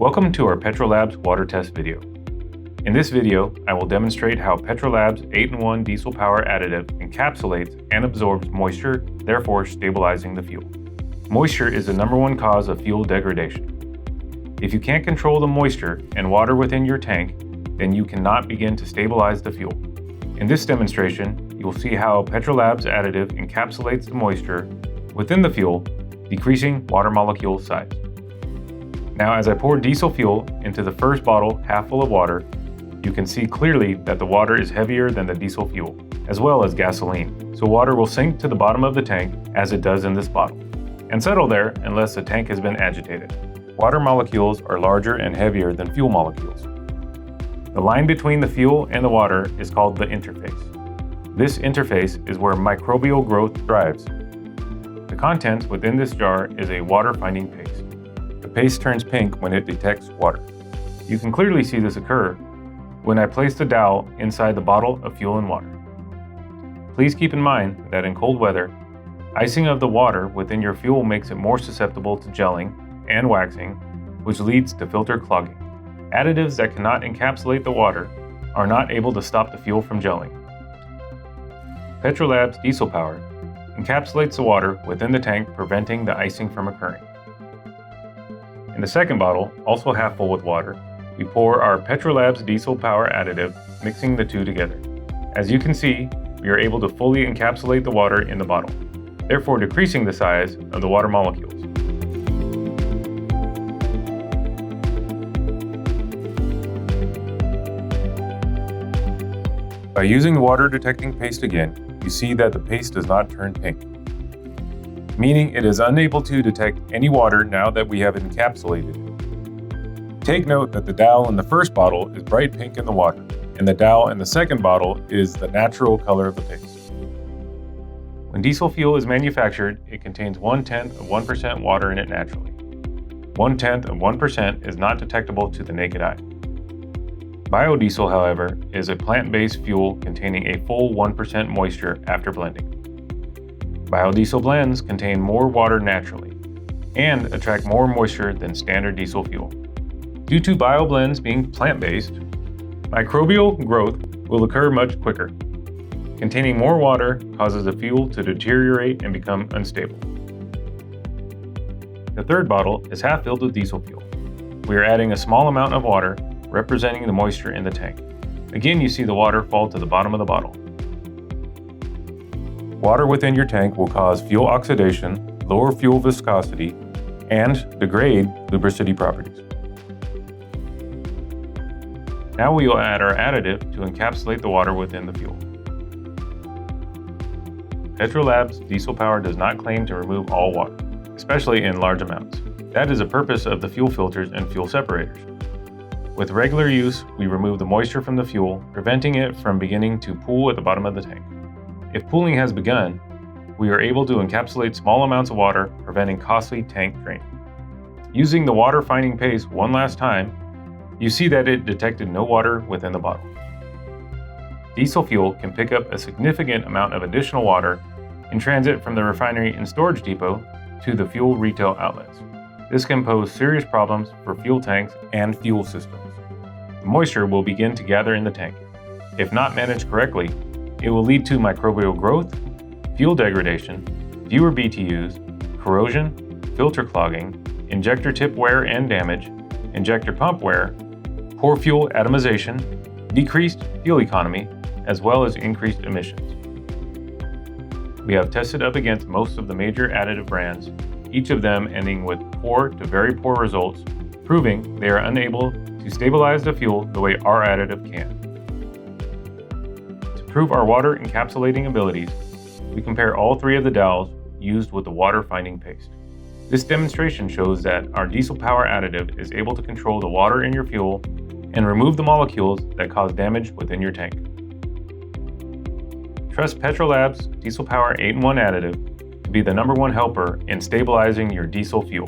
Welcome to our Petrolabs water test video. In this video, I will demonstrate how Petrolabs 8-in-1 diesel power additive encapsulates and absorbs moisture, therefore stabilizing the fuel. Moisture is the number one cause of fuel degradation. If you can't control the moisture and water within your tank, then you cannot begin to stabilize the fuel. In this demonstration, you will see how Petrolabs additive encapsulates the moisture within the fuel, decreasing water molecule size. Now, as I pour diesel fuel into the first bottle half full of water, you can see clearly that the water is heavier than the diesel fuel, as well as gasoline, so water will sink to the bottom of the tank as it does in this bottle, and settle there unless the tank has been agitated. Water molecules are larger and heavier than fuel molecules. The line between the fuel and the water is called the interface. This interface is where microbial growth thrives. The contents within this jar is a water-finding paste. The paste turns pink when it detects water. You can clearly see this occur when I place the dowel inside the bottle of fuel and water. Please keep in mind that in cold weather, icing of the water within your fuel makes it more susceptible to gelling and waxing, which leads to filter clogging. Additives that cannot encapsulate the water are not able to stop the fuel from gelling. Petrolabs diesel power encapsulates the water within the tank, preventing the icing from occurring. In the second bottle, also half full with water, we pour our Petrolabs diesel power additive, mixing the two together. As you can see, we are able to fully encapsulate the water in the bottle, therefore decreasing the size of the water molecules. By using the water detecting paste again, you see that the paste does not turn pink, meaning it is unable to detect any water now that we have encapsulated it. Take note that the dowel in the first bottle is bright pink in the water, and the dowel in the second bottle is the natural color of the paste. When diesel fuel is manufactured, it contains 0.1% water in it naturally. 0.1% is not detectable to the naked eye. Biodiesel, however, is a plant-based fuel containing a full 1% moisture after blending. Biodiesel blends contain more water naturally and attract more moisture than standard diesel fuel. Due to bioblends being plant-based, microbial growth will occur much quicker. Containing more water causes the fuel to deteriorate and become unstable. The third bottle is half filled with diesel fuel. We are adding a small amount of water, representing the moisture in the tank. Again, you see the water fall to the bottom of the bottle. Water within your tank will cause fuel oxidation, lower fuel viscosity, and degrade lubricity properties. Now we will add our additive to encapsulate the water within the fuel. Petrolabs diesel power does not claim to remove all water, especially in large amounts. That is the purpose of the fuel filters and fuel separators. With regular use, we remove the moisture from the fuel, preventing it from beginning to pool at the bottom of the tank. If pooling has begun, we are able to encapsulate small amounts of water, preventing costly tank draining. Using the water-finding paste one last time, you see that it detected no water within the bottle. Diesel fuel can pick up a significant amount of additional water in transit from the refinery and storage depot to the fuel retail outlets. This can pose serious problems for fuel tanks and fuel systems. The moisture will begin to gather in the tank. If not managed correctly, it will lead to microbial growth, fuel degradation, fewer BTUs, corrosion, filter clogging, injector tip wear and damage, injector pump wear, poor fuel atomization, decreased fuel economy, as well as increased emissions. We have tested up against most of the major additive brands, each of them ending with poor to very poor results, proving they are unable to stabilize the fuel the way our additive can. To prove our water encapsulating abilities, we compare all three of the dowels used with the water-finding paste. This demonstration shows that our diesel power additive is able to control the water in your fuel and remove the molecules that cause damage within your tank. Trust Petrolabs diesel power 8-in-1 additive to be the number one helper in stabilizing your diesel fuel.